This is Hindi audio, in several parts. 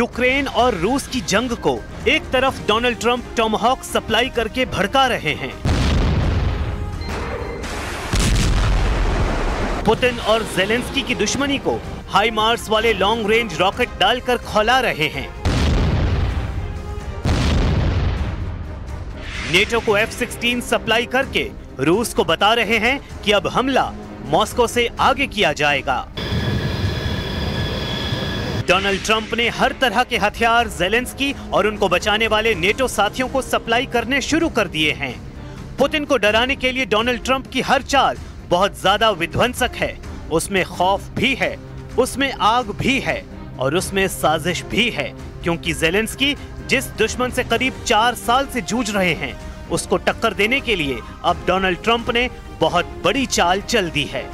यूक्रेन और रूस की जंग को एक तरफ डोनाल्ड ट्रंप टॉमहॉक सप्लाई करके भड़का रहे हैं, पुतिन और ज़ेलेंस्की की दुश्मनी को हाइमार्स वाले लॉन्ग रेंज रॉकेट डालकर खौला रहे हैं। नेटो को F-16 सप्लाई करके रूस को बता रहे हैं कि अब हमला मॉस्को से आगे किया जाएगा। डोनाल्ड ट्रंप ने हर तरह के हथियार ज़ेलेंस्की और उनको बचाने वाले नेटो साथियों को सप्लाई करने शुरू कर दिए हैं। पुतिन को डराने के लिए डोनाल्ड ट्रंप की हर चाल बहुत ज्यादा विध्वंसक है। उसमें खौफ भी है, उसमें आग भी है और उसमें साजिश भी है, क्योंकि ज़ेलेंस्की जिस दुश्मन से करीब 4 साल से जूझ रहे हैं, उसको टक्कर देने के लिए अब डोनाल्ड ट्रंप ने बहुत बड़ी चाल चल दी है।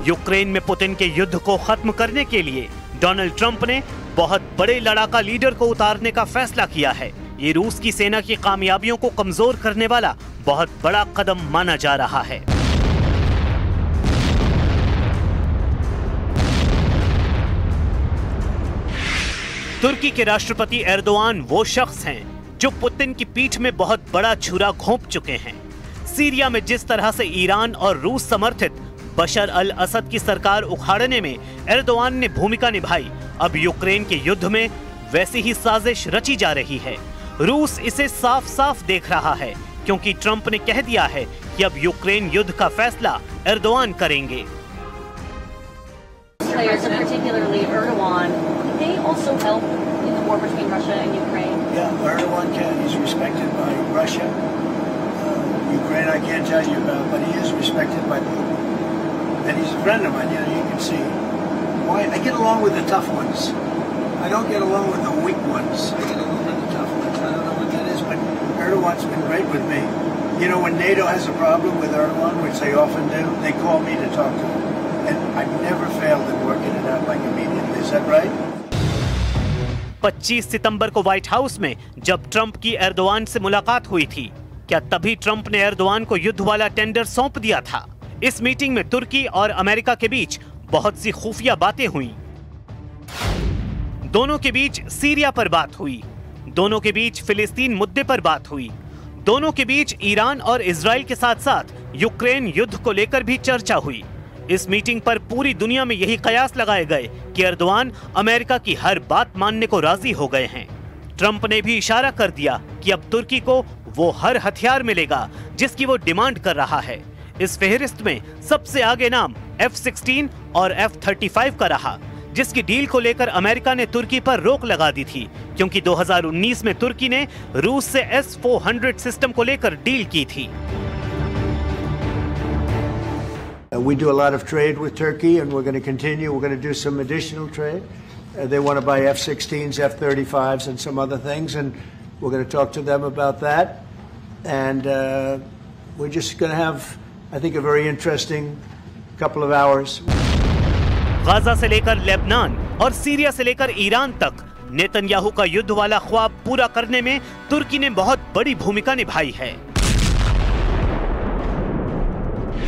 यूक्रेन में पुतिन के युद्ध को खत्म करने के लिए डोनाल्ड ट्रंप ने बहुत बड़े लड़ाका लीडर को उतारने का फैसला किया है। ये रूस की सेना की कामयाबियों को कमजोर करने वाला बहुत बड़ा कदम माना जा रहा है। तुर्की के राष्ट्रपति एर्दोआन वो शख्स हैं जो पुतिन की पीठ में बहुत बड़ा छुरा घोंप चुके हैं। सीरिया में जिस तरह से ईरान और रूस समर्थित बशर अल असद की सरकार उखाड़ने में एर्दोआन ने भूमिका निभाई, अब यूक्रेन के युद्ध में वैसी ही साजिश रची जा रही है। रूस इसे साफ साफ देख रहा है, क्योंकि ट्रंप ने कह दिया है कि अब यूक्रेन युद्ध का फैसला एर्दोआन करेंगे। Ukraine I can't tell you about, but he is respected by Putin. And he's a friend of mine, you know, you can see. Why I get along with the tough ones. I don't get along with the weak ones. I get along with the tough ones. I don't know what that is, but Erdogan's been great with me. You know, when NATO has a problem with Erdogan, which they often do, they call me to talk to him. And I've never failed in working it out like immediately. Is that right? 25 सितंबर को व्हाइट हाउस में जब ट्रंप की एर्दोआन से मुलाकात हुई थी, क्या तभी ट्रंप ने एर्दोआन को युद्ध वाला टेंडर सौंप दिया था? इस मीटिंग में तुर्की और अमेरिका के बीच बहुत सी खुफिया बातें हुई। दोनों के बीच सीरिया पर बात हुई, दोनों के बीच फिलिस्तीन मुद्दे पर बात हुई, दोनों के बीच ईरान और इजराइल के साथ साथ यूक्रेन युद्ध को लेकर भी चर्चा हुई। इस मीटिंग पर पूरी दुनिया में यही कयास लगाए गए कि एर्दोआन अमेरिका की हर बात मानने को राजी हो गए हैं। ट्रंप ने भी इशारा कर दिया कि अब तुर्की को वो हर हथियार मिलेगा जिसकी वो डिमांड कर रहा है। इस फेहरिस्त में सबसे आगे नाम F-16 और F-35 का रहा, जिसकी डील को लेकर अमेरिका ने तुर्की पर रोक लगा दी थी, क्योंकि 2019 में तुर्की ने रूस से S-400 सिस्टम को लेकर डील की थी। We do a lot of trade with Turkey and we're going to continue. We're going to do some additional trade. They want to buy F-16s, F-35s and some other things, and we're going to talk to them about that. And we're just going to have, I think, a very interesting couple of hours. Gaza से लेकर लेबनान और सीरिया से लेकर ईरान तक नेतन्याहू का युद्ध वाला ख्वाब पूरा करने में तुर्की ने बहुत बड़ी भूमिका निभाई है।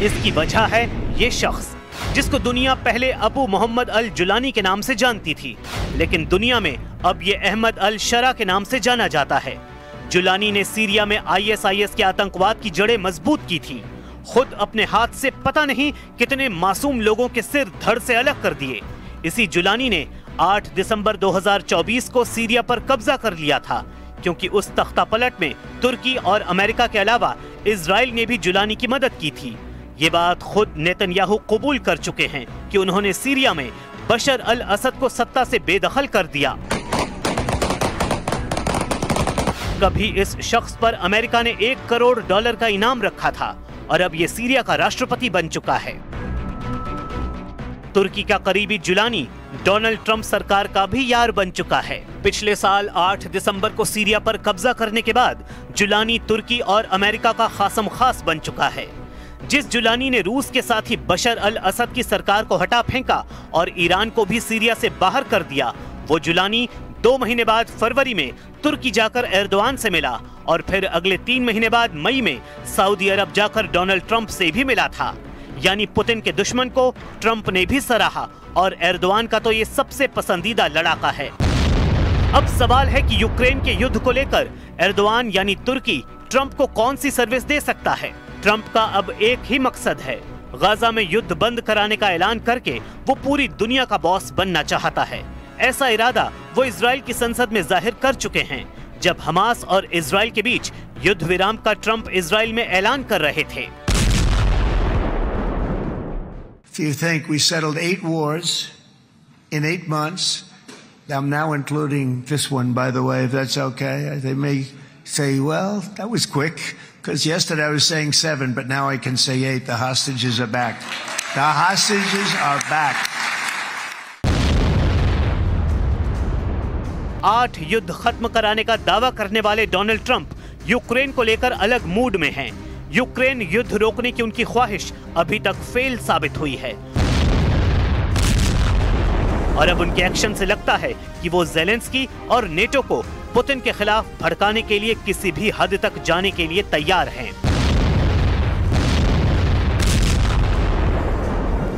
इसकी वजह है ये शख्स, जिसको दुनिया पहले अबू मोहम्मद अल जुलानी के नाम से जानती थी, लेकिन दुनिया में अब ये अहमद अल शरा के नाम से जाना जाता है। जुलानी ने सीरिया में ISIS के आतंकवाद की जड़ें मजबूत की थी। खुद अपने हाथ से पता नहीं कितने मासूम लोगों के सिर धड़ से अलग कर दिए। इसी जुलानी ने 8 दिसंबर 2024 को सीरिया पर कब्जा कर लिया था, क्योंकि उस तख्तापलट में तुर्की और अमेरिका के अलावा इजराइल ने भी जुलानी की मदद की थी। ये बात खुद नेतन्याहू कबूल कर चुके हैं कि उन्होंने सीरिया में बशर अल असद को सत्ता से बेदखल कर दिया। कभी इस शख्स पर अमेरिका ने $1 करोड़ का इनाम रखा था और अब ये सीरिया का राष्ट्रपति बन चुका है। तुर्की का करीबी जुलानी डोनाल्ड ट्रंप सरकार का भी यार बन चुका है। पिछले साल 8 दिसंबर को सीरिया पर कब्जा करने के बाद जुलानी तुर्की और अमेरिका का खासम खास बन चुका है। जिस जुलानी ने रूस के साथ ही बशर अल असद की सरकार को हटा फेंका और ईरान को भी सीरिया से बाहर कर दिया, वो जुलानी 2 महीने बाद फरवरी में तुर्की जाकर एर्दोआन से मिला और फिर अगले 3 महीने बाद मई में सऊदी अरब जाकर डोनाल्ड ट्रंप से भी मिला था। यानी पुतिन के दुश्मन को ट्रंप ने भी सराहा और एर्दोआन का तो ये सबसे पसंदीदा लड़ाका है। अब सवाल है कि यूक्रेन के युद्ध को लेकर एर्दोआन यानी तुर्की ट्रंप को कौन सी सर्विस दे सकता है। ट्रंप का अब एक ही मकसद है, गाजा में युद्ध बंद कराने का ऐलान करके वो पूरी दुनिया का बॉस बनना चाहता है। ऐसा इरादा वो इजराइल की संसद में जाहिर कर चुके हैं जब हमास और इजराइल के बीच युद्ध विराम का ट्रंप इजराइल में ऐलान कर रहे थे। If you think we settled 8 wars in 8 months, I'm now including this one, by the way, if that's okay. They may say, well, that was quick, because yesterday I was saying 7, but now I can say 8. The hostages are back. The hostages are back. 8 युद्ध खत्म कराने का दावा करने वाले डोनाल्ड ट्रंप यूक्रेन को लेकर अलग मूड में हैं। यूक्रेन युद्ध रोकने की उनकी ख्वाहिश अभी तक फेल साबित हुई है और अब उनके एक्शन से लगता है कि वो ज़ेलेंस्की और नेटो को पुतिन के खिलाफ भड़काने के लिए किसी भी हद तक जाने के लिए तैयार हैं।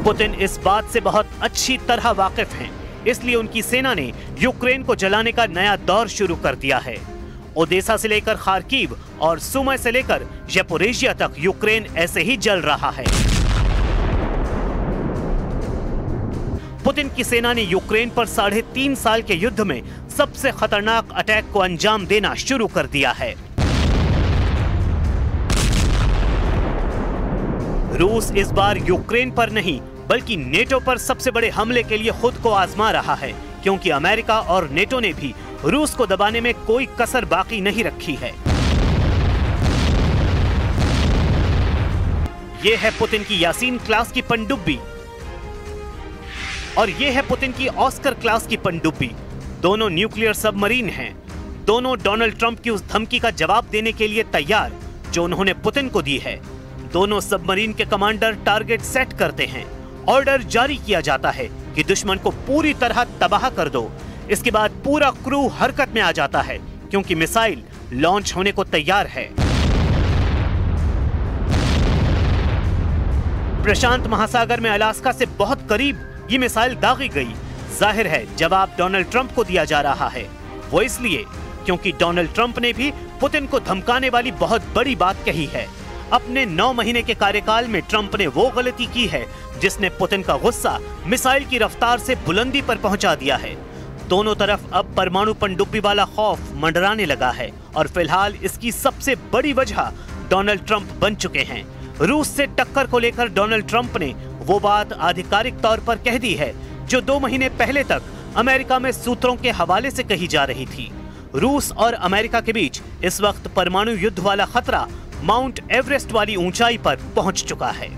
पुतिन इस बात से बहुत अच्छी तरह वाकिफ हैं, इसलिए उनकी सेना ने यूक्रेन को जलाने का नया दौर शुरू कर दिया है। ओदेसा से लेकर खार्किव और सुमी से लेकर ज़पोरिजिया तक यूक्रेन ऐसे ही जल रहा है। पुतिन की सेना ने यूक्रेन पर 3.5 साल के युद्ध में सबसे खतरनाक अटैक को अंजाम देना शुरू कर दिया है। रूस इस बार यूक्रेन पर नहीं बल्कि नेटो पर सबसे बड़े हमले के लिए खुद को आजमा रहा है, क्योंकि अमेरिका और नेटो ने भी रूस को दबाने में कोई कसर बाकी नहीं रखी है। यह है पुतिन की यासीन क्लास की पनडुब्बी और यह है पुतिन की ऑस्कर क्लास की पनडुब्बी। दोनों न्यूक्लियर सबमरीन हैं। दोनों डोनाल्ड ट्रंप की उस धमकी का जवाब देने के लिए तैयार जो उन्होंने पुतिन को दी है। दोनों सबमरीन के कमांडर टारगेट सेट करते हैं। ऑर्डर जारी किया जाता है कि दुश्मन को पूरी तरह तबाह कर दो। इसके बाद पूरा क्रू हरकत में आ जाता है क्योंकि मिसाइल लॉन्च होने को तैयार है। प्रशांत महासागर में अलास्का से बहुत करीब ये मिसाइल दागी गई। जाहिर है जवाब डोनाल्ड ट्रंप को दिया जा रहा है। वो इसलिए क्योंकि डोनाल्ड ट्रंप ने भी पुतिन को धमकाने वाली बहुत बड़ी बात कही है। अपने 9 महीने के कार्यकाल में ट्रंप ने वो गलती की है जिसने पुतिन का गुस्सा मिसाइल की रफ्तार से बुलंदी पर पहुंचा दिया है। दोनों तरफ अब परमाणु पनडुब्बी वाला खौफ मंडराने लगा है और फिलहाल इसकी सबसे बड़ी वजह डोनाल्ड ट्रंप बन चुके हैं। रूस से टक्कर को लेकर डोनाल्ड ट्रंप ने वो बात आधिकारिक तौर पर कह दी है जो 2 महीने पहले तक अमेरिका में सूत्रों के हवाले से कही जा रही थी। रूस और अमेरिका के बीच इस वक्त परमाणु युद्ध वाला खतरा माउंट एवरेस्ट वाली ऊंचाई पर पहुंच चुका है।